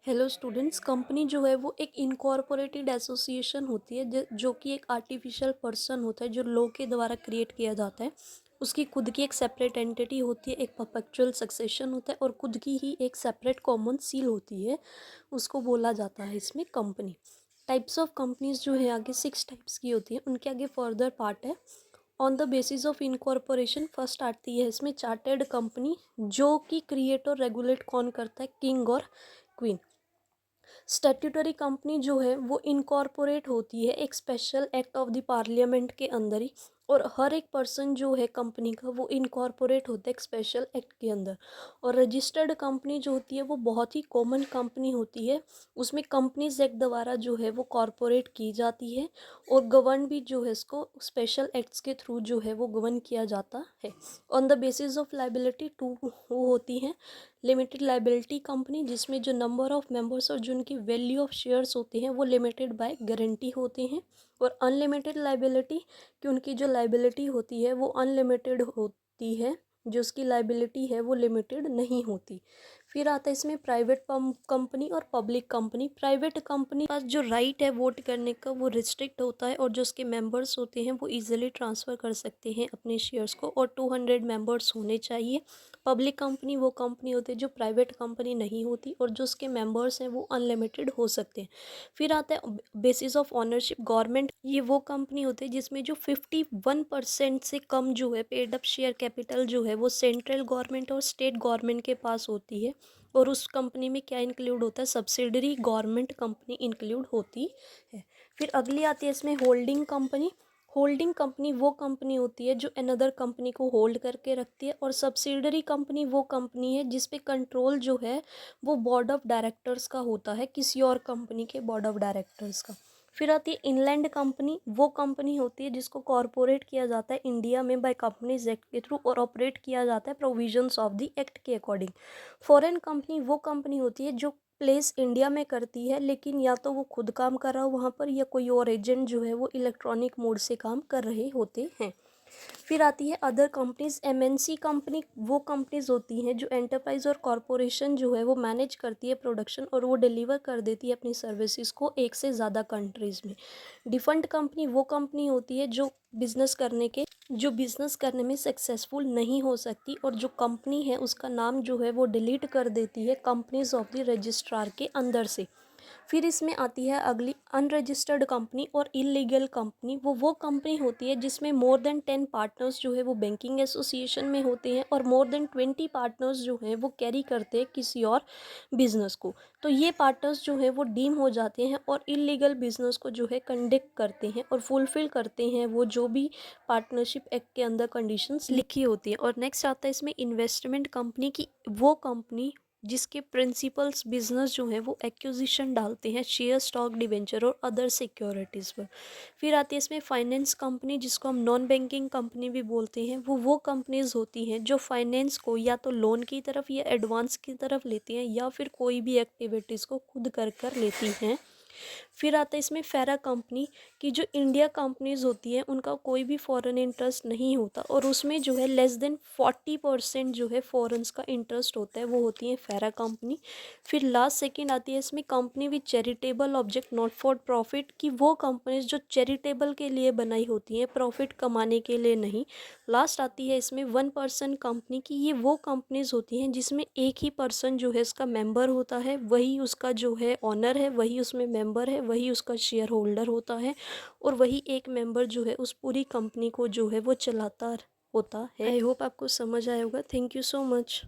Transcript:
Hello students, company जो है वो एक इनकॉर्पोरेटेड एसोसिएशन होती है जो कि एक आर्टिफिशियल पर्सन होता है जो लॉ के द्वारा क्रिएट किया जाता है। उसकी खुद की एक सेपरेट एंटिटी होती है, एक परपेचुअल सक्सेशन होता है और खुद की ही एक सेपरेट कॉमन सील होती है। उसको बोला जाता है इसमें कंपनी। टाइप्स ऑफ कंपनीज जो है आगे 6 टाइप्स की होती है, उनके आगे फर्दर पार्ट है। On the basis of incorporation first आती है इसमें चार्टर्ड कंपनी, जो कि क्रिएट और रेगुलेट कौन करता है, किंग और क्वीन। स्टैट्यूटरी कंपनी जो है वो इनकॉर्पोरेट होती है एक special act of the parliament के अंदर ही, और हर एक पर्सन जो है कंपनी का वो इनकॉर्पोरेट होता है एक स्पेशल एक्ट के अंदर। और रजिस्टर्ड कंपनी जो होती है वो बहुत ही कॉमन कंपनी होती है, उसमें कंपनीज एक्ट द्वारा जो है वो कॉर्पोरेट की जाती है और गवर्न भी जो है इसको स्पेशल एक्ट्स के थ्रू जो है वो गवर्न किया जाता है। On the basis of liability to वो होती है लिमिटेड लाइबिलिटी कंपनी, जिसमें जो नंबर ऑफ मेंबर्स और जो उनकी वैल्यू ऑफ शेयर्स होते हैं वो लिमिटेड बाय गारंटी होते हैं। और अनलिमिटेड लाइबिलिटी कि उनकी जो लाइबिलिटी होती है वो अनलिमिटेड होती है, जो उसकी लाइबिलिटी है वो लिमिटेड नहीं होती। फिर आता है इसमें प्राइवेट कंपनी और पब्लिक कंपनी। प्राइवेट कंपनी पास जो राइट है वोट करने का वो रिस्ट्रिक्ट होता है और जो उसके मेंबर्स होते हैं वो इजीली ट्रांसफ़र कर सकते हैं अपने शेयर्स को, और 200 मेंबर्स होने चाहिए। पब्लिक कंपनी वो कंपनी होती है जो प्राइवेट कंपनी नहीं होती और जो उसके मेंबर्स हैं वो अनलिमिटेड हो सकते हैं। फिर आता है बेसिस ऑफ ऑनरशिप गवर्नमेंट। ये वो कंपनी होती है जिसमें जो 51% से कम जो है पेड अप शेयर कैपिटल जो है वो सेंट्रल गवर्नमेंट और स्टेट गवर्नमेंट के पास होती है। और उस कंपनी में क्या इंक्लूड होता है, सब्सिडरी गवर्नमेंट कंपनी इंक्लूड होती है। फिर अगली आती है इसमें होल्डिंग कंपनी। होल्डिंग कंपनी वो कंपनी होती है जो अनदर कंपनी को होल्ड करके रखती है, और सब्सिडरी कंपनी वो कंपनी है जिस पे कंट्रोल जो है वो बोर्ड ऑफ डायरेक्टर्स का होता है, किसी और कंपनी के बोर्ड ऑफ डायरेक्टर्स का। फिर आती है इनलैंड कंपनी। वो कंपनी होती है जिसको कॉरपोरेट किया जाता है इंडिया में बाय कंपनीज एक्ट के थ्रू और ऑपरेट किया जाता है प्रोविजंस ऑफ द एक्ट के अकॉर्डिंग। फॉरेन कंपनी वो कंपनी होती है जो प्लेस इंडिया में करती है, लेकिन या तो वो खुद काम कर रहा हो वहाँ पर या कोई और एजेंट जो है वो इलेक्ट्रॉनिक मोड से काम कर रहे होते हैं। फिर आती है अदर कंपनीज। एमएनसी कंपनी वो कंपनीज होती हैं जो एंटरप्राइज और कॉरपोरेशन जो है वो मैनेज करती है प्रोडक्शन और वो डिलीवर कर देती है अपनी सर्विसेज को एक से ज़्यादा कंट्रीज़ में। डिफेंट कंपनी वो कंपनी होती है जो बिज़नेस करने में सक्सेसफुल नहीं हो सकती और जो कंपनी है उसका नाम जो है वो डिलीट कर देती है कंपनीज ऑफ द रजिस्ट्रार के अंदर से। फिर इसमें आती है अगली अनरजिस्टर्ड कंपनी और इलीगल कंपनी। वो कंपनी होती है जिसमें मोर देन 10 पार्टनर्स जो है वो बैंकिंग एसोसिएशन में होते हैं और मोर देन 20 पार्टनर्स जो हैं वो कैरी करते हैं किसी और बिजनेस को। तो ये पार्टनर्स जो है वो डीम हो जाते हैं और इलीगल बिजनेस को जो है कंडक्ट करते हैं और फुलफिल करते हैं वो जो भी पार्टनरशिप एक्ट के अंदर कंडीशंस लिखी होती हैं। और नेक्स्ट आता है इसमें इन्वेस्टमेंट कंपनी की वो कंपनी जिसके प्रिंसिपल्स बिजनेस जो है वो एक्विजिशन डालते हैं शेयर, स्टॉक, डिवेंचर और अदर सिक्योरिटीज़ पर। फिर आती है इसमें फाइनेंस कंपनी, जिसको हम नॉन बैंकिंग कंपनी भी बोलते हैं। वो कंपनीज होती हैं जो फाइनेंस को या तो लोन की तरफ या एडवांस की तरफ लेती हैं या फिर कोई भी एक्टिविटीज़ को खुद कर लेती हैं। फिर आता है इसमें फेरा कंपनी की, जो इंडिया कंपनीज होती हैं उनका कोई भी फॉरेन इंटरेस्ट नहीं होता और उसमें जो है लेस देन 40% जो है फॉरेन्स का इंटरेस्ट होता है, वो होती है फेरा कंपनी। फिर लास्ट सेकंड आती है इसमें company with charitable object not for profit की, वो कंपनीज जो चैरिटेबल के लिए बनाई होती हैं, प्रॉफिट कमाने के लिए नहीं। लास्ट आती है इसमें 1% कंपनी की, ये वो कंपनीज होती हैं जिसमें एक ही पर्सन जो है इसका मेंबर होता है, वही उसका जो है ऑनर है, वही उसमें मेंबर है, वही उसका शेयर होल्डर होता है और वही एक मेंबर जो है उस पूरी कंपनी को जो है वो चलाता होता है। आई होप आपको समझ आया होगा। Thank you so much.